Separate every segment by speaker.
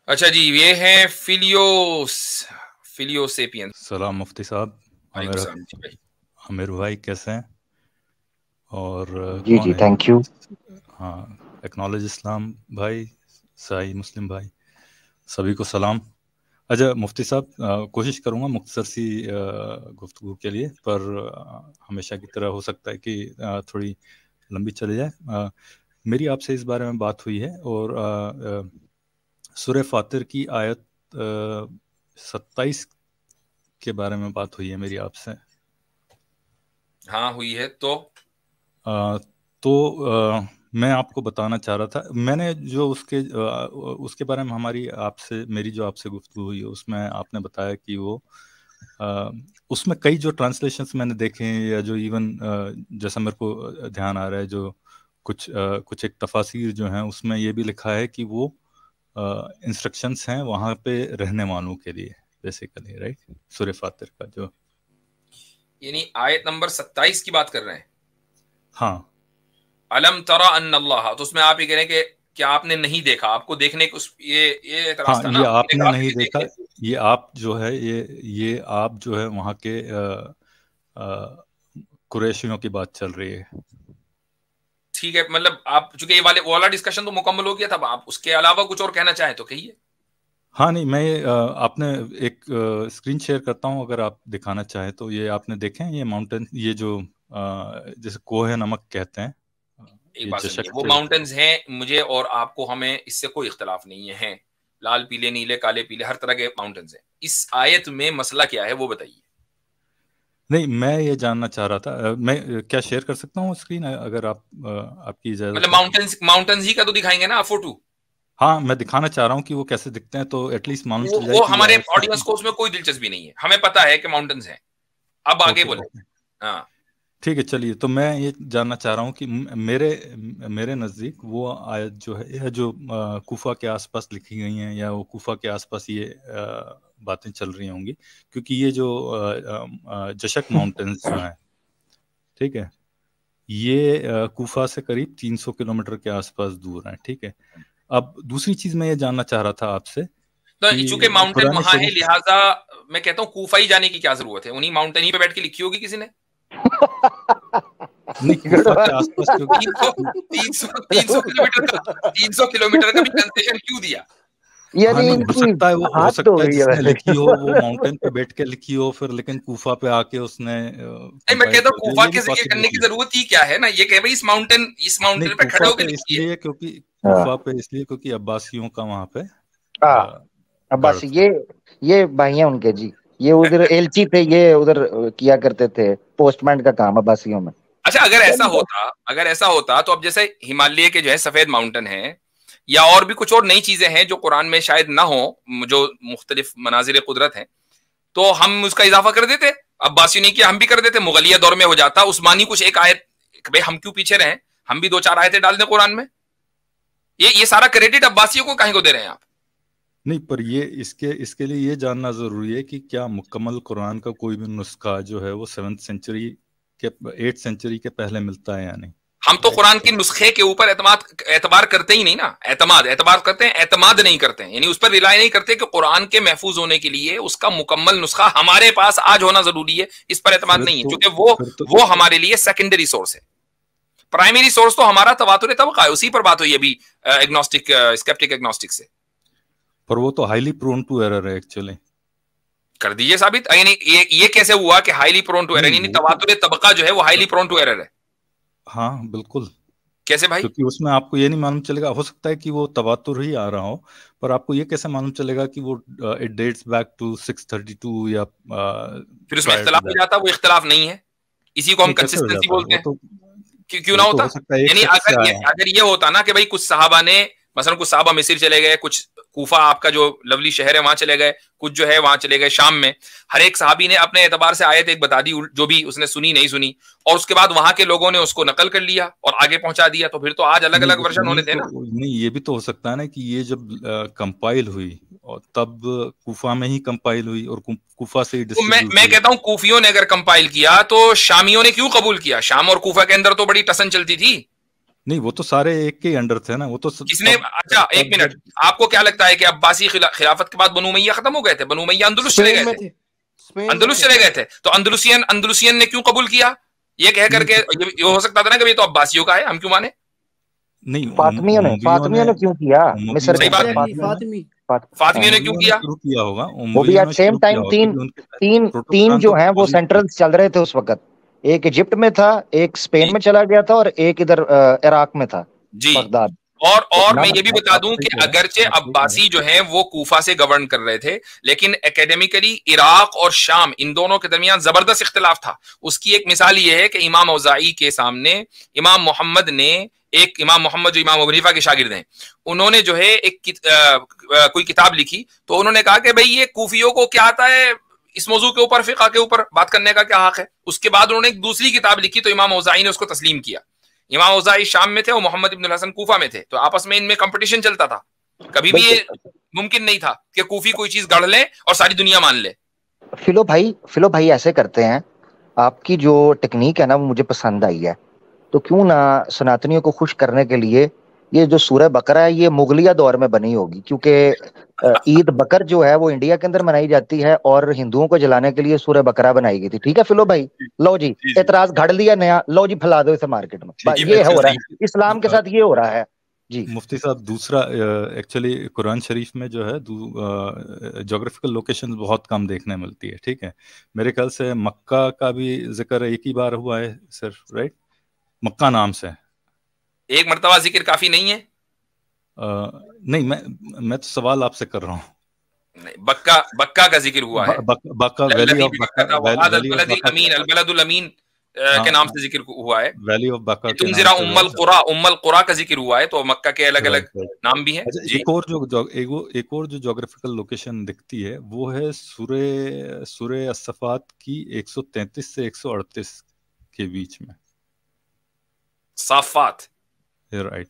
Speaker 1: अच्छा जी, ये हैं फिलियोसेपियंस।
Speaker 2: सलाम मुफ्ती साहब।
Speaker 1: वालेकुम सलाम जी भाई।
Speaker 2: आमिर भाई कैसे हैं? और
Speaker 3: जी
Speaker 2: कौन
Speaker 3: जी,
Speaker 2: है?
Speaker 3: Thank you.
Speaker 2: हाँ, एक्नॉलेज इस्लाम भाई, साई मुस्लिम भाई, सभी को सलाम। अच्छा मुफ्ती साहब, कोशिश करूँगा मुख्तसर सी गुफ्तगू के लिए, पर हमेशा की तरह हो सकता है कि थोड़ी लंबी चली जाए। मेरी आपसे इस बारे में बात हुई है, और सूरह फातिर की आयत 27 के बारे में बात हुई है मेरी आपसे।
Speaker 1: हाँ हुई है। तो
Speaker 2: आ, तो मैं आपको बताना चाह रहा था, मैंने जो उसके बारे में मेरी जो आपसे गुफ्तगू हुई, उसमें आपने बताया कि वो आ, उसमें कई जो ट्रांसलेशंस मैंने देखे हैं, या जो इवन जैसा मेरे को ध्यान आ रहा है, जो कुछ एक तफासिर जो हैं, उसमें ये भी लिखा है कि वो इंस्ट्रक्शंस हैं वहाँ पे रहने वालों के लिए, बेसिकली, राइट? सूरह फातिर का जो,
Speaker 1: यानी आयत नंबर 27 की बात कर रहे हैं।
Speaker 2: हाँ,
Speaker 1: अलम तरा अन्नल्लाह, तो उसमें आप ये कह रहे हैं कि क्या आपने नहीं देखा? आपको देखने को ये
Speaker 2: हाँ,
Speaker 1: एतराज था ना,
Speaker 2: ये
Speaker 1: हमने
Speaker 2: आपने
Speaker 1: कहा था
Speaker 2: नहीं
Speaker 1: कि देख
Speaker 2: देखा।
Speaker 1: ले।
Speaker 2: ये आप जो है, ये आप जो है वहाँ के अ, कुरैशियों की बात चल रही है।
Speaker 1: ठीक है, मतलब आप चूंकि ये वो वाला डिस्कशन तो मुकम्मल हो गया था, आप उसके अलावा कुछ और कहना चाहें तो कहिए।
Speaker 2: हाँ, नहीं, मैं आपने एक स्क्रीन शेयर करता हूँ, अगर आप दिखाना चाहें तो। ये आपने देखे हैं, ये माउंटेन, ये जो जैसे कोहे नमक कहते हैं,
Speaker 1: एक
Speaker 2: ये
Speaker 1: बात सुनिए,
Speaker 2: जशक
Speaker 1: वो
Speaker 2: से।
Speaker 1: माउंटेन्स हैं, मुझे और आपको, हमें इससे कोई इख्तलाफ नहीं है, हैं लाल पीले नीले काले पीले हर तरह के माउंटेन्स हैं। इस आयत में मसला क्या है वो बताइए।
Speaker 2: नहीं, मैं ये जानना चाह रहा था, मैं क्या शेयर कर सकता हूँ स्क्रीन, अगर आपकी
Speaker 1: मतलब
Speaker 2: इजाज़त हो?
Speaker 1: माउंटेन्स ही का तो दिखाएंगे ना आप फोटो।
Speaker 2: हाँ, मैं दिखाना चाह रहा हूँ कि वो कैसे दिखते हैं, तो एटलीस्ट मालूम चल जाए
Speaker 1: वो
Speaker 2: कि ये
Speaker 1: हमारे
Speaker 2: आयत
Speaker 1: ऑडियंस
Speaker 2: सच्ची।
Speaker 1: को उसमें कोई दिलचस्पी नहीं है, हमें पता है कि माउंटेन्स हैं। अब आगे
Speaker 2: ओके,
Speaker 1: बोले।
Speaker 2: ओके,
Speaker 1: हाँ।
Speaker 2: ठीक है। चलिए, तो मैं ये जानना चाह रहा हूँ कि मेरे मेरे नज़दीक वो आयत जो है, यह जो कूफा के आसपास लिखी गई हैं, या वो कूफा के आसपास ये बातें चल रही होंगी, क्योंकि ये जो जशक माउंटेन्स जो हैं, ठीक है, ये कूफा से करीब 300 किलोमीटर के आसपास दूर हैं, ठीक है। अब दूसरी चीज़ मैं ये जानना चाह रहा था आपसे
Speaker 1: तो चूंकि
Speaker 2: कि
Speaker 1: माउंटेन
Speaker 2: कुरान
Speaker 1: वहां है,
Speaker 2: शरीफ।
Speaker 1: लिहाजा मैं कहता हूँ कूफा ही जाने की क्या जरूरत है, उन्हीं माउंटेन ही पे बैठ के लिखी होगी किसी ने।
Speaker 2: नहीं, कूफा के आसपास, क्योंकि
Speaker 1: 300 300 किलोमीटर का, 300 किलोमीटर का भी कंसेशन क्यों दिया?
Speaker 2: हाँ,
Speaker 3: यानी
Speaker 2: नहीं,
Speaker 3: इनकी
Speaker 2: हो
Speaker 3: हाथ धो
Speaker 2: सकता है
Speaker 3: गई है
Speaker 2: जिसने
Speaker 3: वैसे।
Speaker 2: लिखी हो वो माउंटेन पे बैठ के लिखी हो, फिर लेकिन कूफा पे आके उसने
Speaker 1: नहीं, मैं
Speaker 2: कंपाइल
Speaker 1: कहता हूँ
Speaker 2: कर दिया,
Speaker 1: कूफा
Speaker 2: ये भी
Speaker 1: के जरिए करने की
Speaker 2: पॉसिबिलिटी है।
Speaker 1: जरूरत ही क्या है ना, ये कहे भाई इस
Speaker 2: नहीं,
Speaker 1: माउंटेन पे खड़े
Speaker 2: कूफा
Speaker 1: होकर
Speaker 2: पे
Speaker 1: लिखिए।
Speaker 2: इसलिए क्योंकि
Speaker 3: हाँ
Speaker 2: कूफा पे इसलिए क्योंकि अब्बासियों का वहां पे
Speaker 3: हाँ, अब बस
Speaker 2: गढ़ था।
Speaker 3: ये भाई हैं उनके जी। ये उधर एलची थे, ये उधर किया करते थे पोस्टमैन का काम अब्बासियों में।
Speaker 1: अच्छा,
Speaker 3: चलिए।
Speaker 1: अगर ऐसा होता तो अब जैसे हिमालय के जो है सफेद माउंटेन है, या और भी कुछ और नई चीजें हैं जो कुरान में शायद ना हो, जो मुख्तलिफ मनाजिर कुदरत हैं, तो हम उसका इजाफा कर देते। अब्बासियों ने किया, हम भी कर देते, मुगलिया दौर में हो जाता उस्मानी कुछ एक आयत। भाई हम क्यों पीछे रहे, हम भी दो चार आयतें डाल दें कुरान में। ये सारा क्रेडिट अब्बासियों को काहे को दे रहे हैं आप?
Speaker 2: नहीं, पर ये इसके लिए ये जानना जरूरी है कि क्या मुकम्मल कुरान का कोई भी नुस्खा जो है वो 7th सेंचुरी के 8th सेंचुरी के पहले मिलता है या नहीं,
Speaker 1: हम तो
Speaker 2: राइट?
Speaker 1: कुरान के नुस्खे के ऊपर एतबार करते ही नहीं ना। एतबार करते हैं, एतमाद नहीं करते हैं, यानी उस पर रिलाय नहीं करते कि कुरान के महफूज होने के लिए उसका मुकम्मल नुस्खा हमारे पास आज होना जरूरी है, इस पर एतमाद
Speaker 2: फिर
Speaker 1: नहीं है,
Speaker 2: तो
Speaker 1: क्योंकि
Speaker 2: फिर तो
Speaker 1: वो हमारे लिए सेकेंडरी सोर्स है। प्राइमरी सोर्स तो हमारा तवातुर तबका है, उसी पर बात हुई अभी एग्नोस्टिक स्केप्टिक एग्नोस्टिक से।
Speaker 2: पर वो तो हाईली प्रोन टू एरर है एक्चुअली।
Speaker 1: कर दीजिए साबित, यानी ये कैसे हुआ कि हाईली प्रोन टू एरर,
Speaker 2: नहीं,
Speaker 1: यानी
Speaker 2: वो तो,
Speaker 1: तवातुर तबका जो है वो हाईली प्रोन टू एरर है?
Speaker 2: हाँ बिल्कुल,
Speaker 1: कैसे भाई?
Speaker 2: क्योंकि उसमें आपको ये नहीं मालूम चलेगा, हो सकता है कि वो तवातुर ही आ रहा हो, पर आपको ये कैसे मालूम चलेगा कि वो इट डेट्स बैक टू 632 या
Speaker 1: फिर उसमें
Speaker 2: प्रायर टू
Speaker 1: इख्तलाफ हो
Speaker 2: दैट?
Speaker 1: जाता, वो इख्तलाफ नहीं है, इसी को हम
Speaker 2: नहीं, कैसे हो
Speaker 1: कंसिस्टेंसी
Speaker 2: जाता?
Speaker 1: बोलते हैं। क्यों ना
Speaker 2: वो तो
Speaker 1: होता?
Speaker 2: हो सकता है एक
Speaker 1: यानी
Speaker 2: शख्स से आया हो।
Speaker 1: अगर ये होता ना कि भाई कुछ सहाबा ने, मसलन कुछ सहाबा मिस्र चले गए, कुछ कूफा आपका जो लवली शहर है वहां चले गए, कुछ जो है वहां चले गए शाम में, हर एक सहाबी ने अपने एतबार से आयत एक बता दी, जो भी उसने सुनी नहीं सुनी, और उसके बाद वहां के लोगों ने उसको नकल कर लिया और आगे पहुंचा दिया, तो फिर तो आज अलग अलग वर्जन होने थे ना।
Speaker 2: नहीं, ये भी तो हो सकता है ना कि ये जब कंपाइल हुई, और तब कूफा में ही कंपाइल हुई, और कूफा से ही
Speaker 1: तो
Speaker 2: डिस्ट्रीब्यूट
Speaker 1: मैं
Speaker 2: हुई।
Speaker 1: कहता हूं कूफियों ने अगर कंपाइल किया तो शामियों ने क्यों कबूल किया? शाम और कूफा के अंदर तो बड़ी टसन चलती थी।
Speaker 2: नहीं, वो तो सारे एक के अंडर थे ना, वो तो
Speaker 1: किसने? अच्छा एक मिनट, आपको क्या लगता है कि अब्बासी खिलाफत के बाद बनु उमैया खत्म हो गए थे? बनु उमैया अंदलुस चले गए थे, अंदलुस चले गए थे, तो अंदलुसियन ने क्यों कबूल किया? ये कह करके ये हो सकता था ना कि ये तो अब्बासियों का है, हम क्यों माने?
Speaker 2: नहीं,
Speaker 3: फातिमियों ने क्यों किया? मिस्र
Speaker 1: सही बात है, फातिमियों ने क्यों किया?
Speaker 2: शुरू किया होगा,
Speaker 3: वो भी एट सेम टाइम तीन जो हैं वो सेंट्रल चल रहे थे उस वक्त। एक इजिप्ट में था, एक स्पेन में चला गया था, और एक इधर इराक में था,
Speaker 1: जी।
Speaker 3: बगदाद।
Speaker 1: और मैं ये भी बता दूं कि अगरचे अब्बासी जो हैं वो कूफा से गवर्न कर रहे थे, लेकिन एकेडमिकली इराक और शाम इन दोनों के दरमियान जबरदस्त इख्तिलाफ था। उसकी एक मिसाल ये है कि इमाम औज़ाई के सामने इमाम मोहम्मद जो इमाम अबू हनीफा के शागिर्द हैं, उन्होंने जो है कोई किताब लिखी, तो उन्होंने कहा कि भाई ये कूफियों को क्या आता है इस मौजू के ऊपर, फिक़ह के ऊपर बात करने का क्या हक है? उसके बाद उन्होंने एक दूसरी किताब लिखी, तो इमाम औज़ाई ने उसको तस्लीम किया। इमाम औज़ाई शाम में थे और मोहम्मद इब्न हसन कूफा में थे, तो आपस में इनमें कंपटीशन चलता था। कभी भी ये मुमकिन नहीं था कि कूफी कोई चीज गढ़ ले और सारी दुनिया मान ले।
Speaker 3: फिलो भाई ऐसे करते हैं, आपकी जो टेक्निक है ना वो मुझे पसंद आई है। तो क्यों ना सनातनियों को खुश करने के लिए ये जो सूरह बकरा है ये मुगलिया दौर में बनी होगी, क्योंकि ईद बकर जो है वो इंडिया के अंदर मनाई जाती है और हिंदुओं को जलाने के लिए सूरह बकरा बनाई गई थी। ठीक है फिलो भाई, लो जी एतराज घड़ लिया नया, लो जी फैला दो इसे मार्केट में। ये हो रहा है इस्लाम के साथ, ये हो रहा है जी।
Speaker 2: मुफ्ती साहब, दूसरा एक्चुअली कुरान शरीफ में जो है ज्योग्राफिकल लोकेशन बहुत कम देखने मिलती है। ठीक है, मेरे ख्याल से मक्का का भी जिक्र एक ही बार हुआ है सिर्फ, राइट? मक्का नाम से
Speaker 1: एक मर्तबा जिक्र काफी नहीं है?
Speaker 2: नहीं, मैं तो सवाल आपसे कर रहा हूँ।
Speaker 1: बक्का का जिक्र हुआ है,
Speaker 2: बक्का वैली ऑफ
Speaker 1: अल-बलदुल अमीन के नाम से जिक्र हुआ है,
Speaker 2: वैली ऑफ बक्का के
Speaker 1: तुम जरा उम्मल कुरा का जिक्र हुआ है, तो मक्का के अलग अलग नाम भी हैं।
Speaker 2: एक और जो ज्योग्राफिकल लोकेशन दिखती है वो है सूरह अस्सफ़ात की 133 से 138 के बीच में।
Speaker 1: साफात,
Speaker 2: राइट,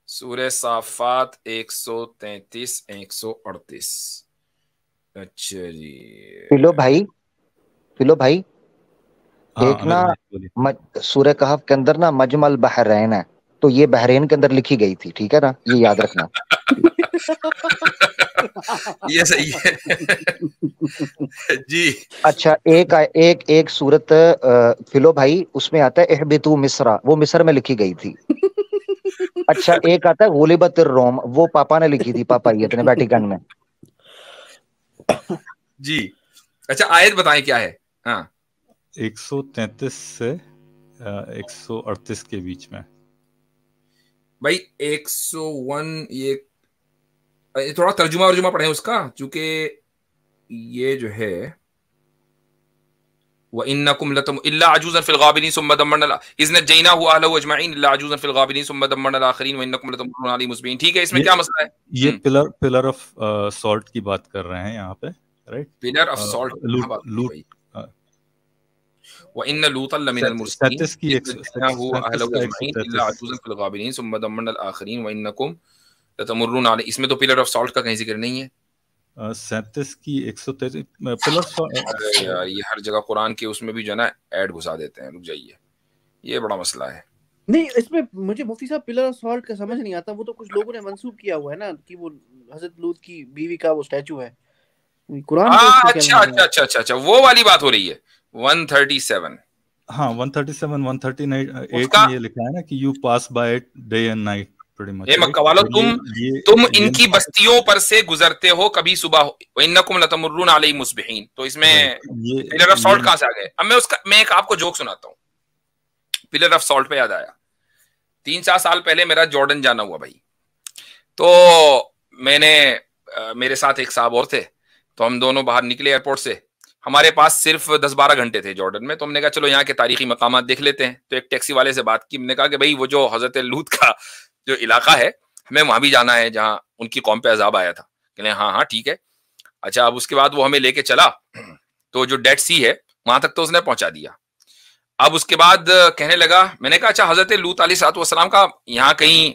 Speaker 1: सूरह साफात 133 138। अच्छा जी।
Speaker 3: फिलो भाई एक ना सूरह कहफ के अंदर ना मजमल बहरैन है, तो ये बहरैन के अंदर लिखी गई थी, ठीक है ना, ये याद रखना।
Speaker 1: ये सही है जी।
Speaker 3: अच्छा एक सूरत फिलो भाई उसमें आता है इहबितू मिस्रा, वो मिस्र में लिखी गई थी। अच्छा एक आता है गुलिबत रोम, वो पापा ने लिखी थी, पापायत ने वेटिकन में
Speaker 1: जी। अच्छा आयत बताएं क्या है? हाँ,
Speaker 2: 133 से 138 के बीच में
Speaker 1: भाई। 101 ये थोड़ा तर्जुमा पढ़े उसका, चूंकि ये जो है व इन्नकुम लतम इल्ला अजूज़न फिल गाबिरीन सुम्मा दम्मरना इज़ नज्जयनाहु अहलहु अजमईन इल्ला अजूज़न फिल गाबिरीन सुम्मा दम्मरना आखिरीन व इन्नकुम लतमुररून अलैहिम मुस्बिहीन। ठीक है, इसमें क्या मसला है?
Speaker 2: ये पिलर ऑफ सॉल्ट की बात कर रहे हैं यहाँ पे, राइट?
Speaker 1: पिलर ऑफ सॉल्ट, लूट व इन्न लूतन लमिनल मुरसलीन इज़ अहलहु अजमईन इल्ला अजूज़न फिल गाबिरीन सुम्मा दम्मरना आखिरीन व इन्नकुम लतमुररून अलैहिम। इसमें तो पिलर ऑफ सॉल्ट का कहीं जिक्र नहीं है।
Speaker 2: 37 की 133 पिलर।
Speaker 1: अरे यार ये हर जगह कुरान के उसमें भी जो है ना ऐड घुसा देते हैं, रुक जाइए, ये बड़ा मसला है। नहीं,
Speaker 4: इसमें मुझे मुफ्ती साहब पिलर ऑफ सॉल्ट का समझ नहीं आता। वो तो कुछ लोगों ने मंसूब किया हुआ है ना कि वो हजरत लूत की बीवी का वो स्टैचू है कुरान में।
Speaker 1: अच्छा, वो वाली बात हो रही है। 137,
Speaker 2: हाँ 137 138 में ये लिखा है ना कि you pass by it day and night.
Speaker 1: Makkah वालों, तुम इनकी बस्तियों पर से गुजरते हो कभी सुबह हो। इन्नकुम लतमुर्रून अलैहिम मुस्बिहीन। तो इसमें पिलर ऑफ सॉल्ट कहां से आ गए? अब मैं एक आपको जोक सुनाता हूँ। पिलर ऑफ सॉल्ट पे याद आया, 3-4 साल पहले मेरा जॉर्डन जाना हुआ भाई। तो मेरे साथ एक साहब और थे, तो हम दोनों बाहर निकले एयरपोर्ट से। हमारे पास सिर्फ 10-12 घंटे थे जॉर्डन में, तो हमने कहा चलो यहाँ के तारीखी मकामात देख लेते हैं। तो एक टैक्सी वाले से बात की, हमने कहा कि भाई वो जो हजरत लूत का जो इलाका है हमें वहां भी जाना है जहां उनकी कौम पे अजाब आया था। कहले हाँ ठीक है। अच्छा, अब उसके बाद वो हमें लेके चला, तो जो डेड सी है वहां तक तो उसने पहुंचा दिया। अब उसके बाद कहने लगा, मैंने कहा अच्छा हजरत लूत अलैहिस्सलाम का यहाँ कहीं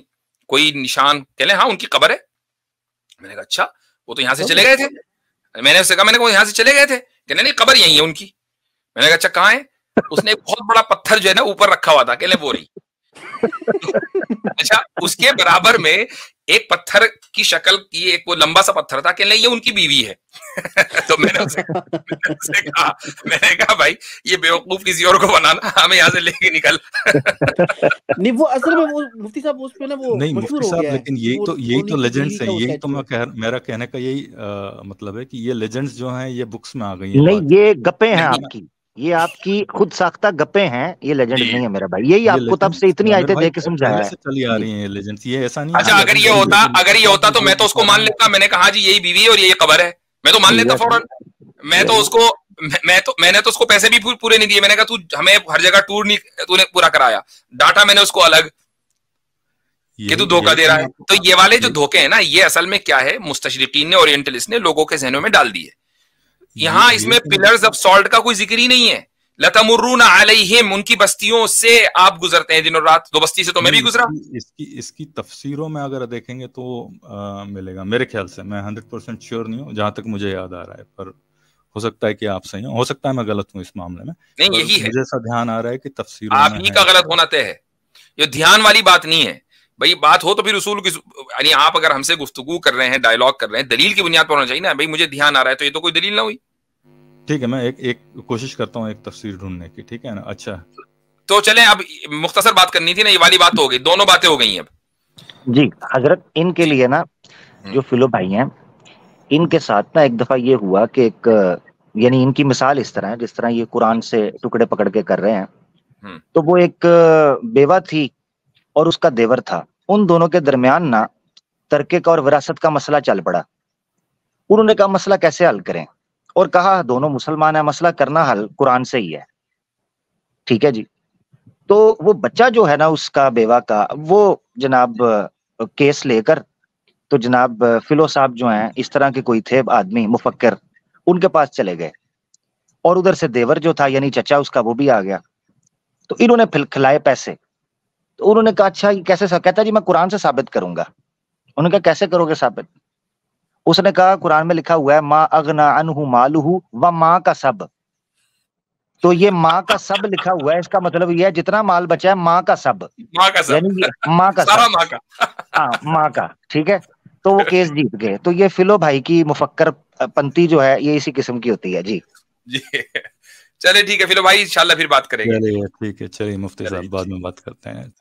Speaker 1: कोई निशान? कहले हाँ उनकी कब्र है। मैंने कहा अच्छा, वो तो यहाँ से चले गए थे। मैंने उससे कहा, मैंने कहा यहाँ से चले गए थे? कहने नहीं, कब्र यही है उनकी। मैंने कहा अच्छा कहाँ है? उसने एक बहुत बड़ा पत्थर जो है ना ऊपर रखा हुआ था, कहले वो रही। अच्छा, उसके बराबर में एक पत्थर की शक्ल की एक वो लंबा सा पत्थर था, कहने ये उनकी बीवी है। तो मैंने कहा भाई ये बेवकूफ किसी और को बनाना, हमें यहाँ से लेके निकल।
Speaker 4: नहीं वो असल में वो मुफ्ती साहब उस पे ना वो
Speaker 2: नहीं
Speaker 4: मशहूर
Speaker 2: मुफ्ती
Speaker 4: हो
Speaker 2: साहब,
Speaker 4: गया है
Speaker 2: लेकिन
Speaker 4: कि
Speaker 2: यही
Speaker 4: वो
Speaker 2: तो
Speaker 4: धोनी की
Speaker 2: लेजेंड्स
Speaker 4: बीवी
Speaker 2: हैं,
Speaker 4: का वो
Speaker 2: यही तो
Speaker 4: स्टैचू है।
Speaker 2: मेरा कहने का यही मतलब है कि ये लेजेंड्स जो हैं ये बुक्स में आ गई हैं
Speaker 3: नहीं,
Speaker 2: बात।
Speaker 3: ये गप्पे हैं
Speaker 1: नहीं,
Speaker 3: आपकी, ये आपकी खुद साख्ता गप्पे हैं, ये लेजेंड्स
Speaker 1: जी।
Speaker 3: नहीं है मेरा भाई। यही
Speaker 2: ये
Speaker 3: आपको तब से
Speaker 2: लेजेंड्स
Speaker 3: इतनी
Speaker 2: आमिर
Speaker 3: आयतें
Speaker 2: भाई
Speaker 3: दे के
Speaker 2: बहुत
Speaker 3: समझाया
Speaker 2: पहले
Speaker 3: है
Speaker 2: से चली आ
Speaker 3: जी।
Speaker 2: रही हैं ये लेजेंड्स, ये ऐसा नहीं है
Speaker 1: अच्छा,
Speaker 2: कि
Speaker 1: अगर
Speaker 2: अभी
Speaker 1: ये
Speaker 2: अभी
Speaker 1: होता
Speaker 2: मुफ्ती
Speaker 1: अगर ये
Speaker 2: साहब
Speaker 1: होता
Speaker 2: भी
Speaker 1: तो मैं
Speaker 2: जो
Speaker 1: तो उसको
Speaker 2: बता
Speaker 1: मान
Speaker 2: रहे हैं।
Speaker 1: लेता। मैंने कहा जी यही बीवी है और यही कबर है, मैं तो मान लेता
Speaker 3: Yes,
Speaker 1: फौरन। मैं तो
Speaker 3: yes.
Speaker 1: उसको मैंने तो उसको पैसे भी पूरे नहीं दिए। मैंने कहा तू हमें हर जगह टूर नहीं तूने पूरा कराया, डाटा मैंने उसको अलग कि तू धोखा दे रहा है। तो ये वाले जो धोखे हैं ना, ये असल में क्या है, मुस्तशरिकीन ने, ओरिएंटलिस्ट ने लोगों के जहनों में डाल दिए। यहाँ इसमें पिलर्स ऑफ सॉल्ट का कोई जिक्र ही नहीं है। लतमुर्रूना अलैहिम, उनकी बस्तियों से आप गुजरते हैं दिनों रात। 2 बस्ती से तो मैं भी गुजरा।
Speaker 2: इसकी तफसीरों में अगर देखेंगे तो मिलेगा मेरे ख्याल से। मैं 100% श्योर नहीं हूँ, जहां तक मुझे याद आ रहा है, पर हो सकता है कि आप सही हो सकता है मैं गलत हूँ इस मामले में।
Speaker 1: नहीं, यही है,
Speaker 2: मुझे ऐसा ध्यान आ रहा है कि तफसीरों
Speaker 1: आप
Speaker 2: में
Speaker 1: ही का गलत होना तय है। ये ध्यान वाली बात नहीं है भाई। बात हो तो फिर उसूल की, यानी आप अगर हमसे गुफ्तगू कर रहे हैं, डायलॉग कर रहे हैं, दलील की बुनियाद पर होना चाहिए ना। भाई मुझे ध्यान आ रहा है तो ये तो कोई दलील ना हुई।
Speaker 2: ठीक है, मैं एक कोशिश करता हूँ एक तफसीर ढूंढने की, ठीक है ना। अच्छा
Speaker 1: तो चलें, अब मुख्तसर बात करनी थी ना, ये वाली बात तो हो गई, दोनों बातें हो गई अब
Speaker 3: जी हजरत। इनके लिए ना जो फिलो भाई हैं, इनके साथ ना एक दफा ये हुआ कि एक यानी इनकी मिसाल इस तरह है जिस तरह ये कुरान से टुकड़े पकड़ के कर रहे हैं। तो वो एक बेवा थी और उसका देवर था। उन दोनों के दरमियान ना तरके का और विरासत का मसला चल पड़ा। उन्होंने कहा मसला कैसे हल करें, और कहा दोनों मुसलमान है, मसला करना हल कुरान से ही है। ठीक है जी। तो वो बच्चा जो है ना उसका बेवा का, वो जनाब केस लेकर, तो जनाब फिलो साहब जो हैं इस तरह के कोई थे आदमी मुफक्किर, उनके पास चले गए। और उधर से देवर जो था यानी चचा उसका, वो भी आ गया। तो इन्होंने खिलाए पैसे। तो उन्होंने कहा अच्छा ये कैसे? कहता जी मैं कुरान से साबित करूंगा। उन्होंने कहा कैसे करोगे साबित? उसने कहा कुरान में लिखा हुआ है मा अगना अनहु मालुहु व माँ का सब। तो ये माँ का सब लिखा हुआ है, इसका मतलब ये है जितना माल बचा है माँ का सब, यानी माँ का
Speaker 1: सारा
Speaker 3: सब,
Speaker 1: माँ का।
Speaker 3: हाँ माँ का। ठीक है, तो वो केस जीत गए। तो ये फिलो भाई की मुफक्कर पंक्ति जो है ये इसी किस्म की होती है जी।
Speaker 1: चले ठीक है फिलो भाई, इंशाल्लाह फिर बात करेंगे।
Speaker 2: चलिए ठीक है, चलिए मुफ्ती साहब बाद में बात करते हैं।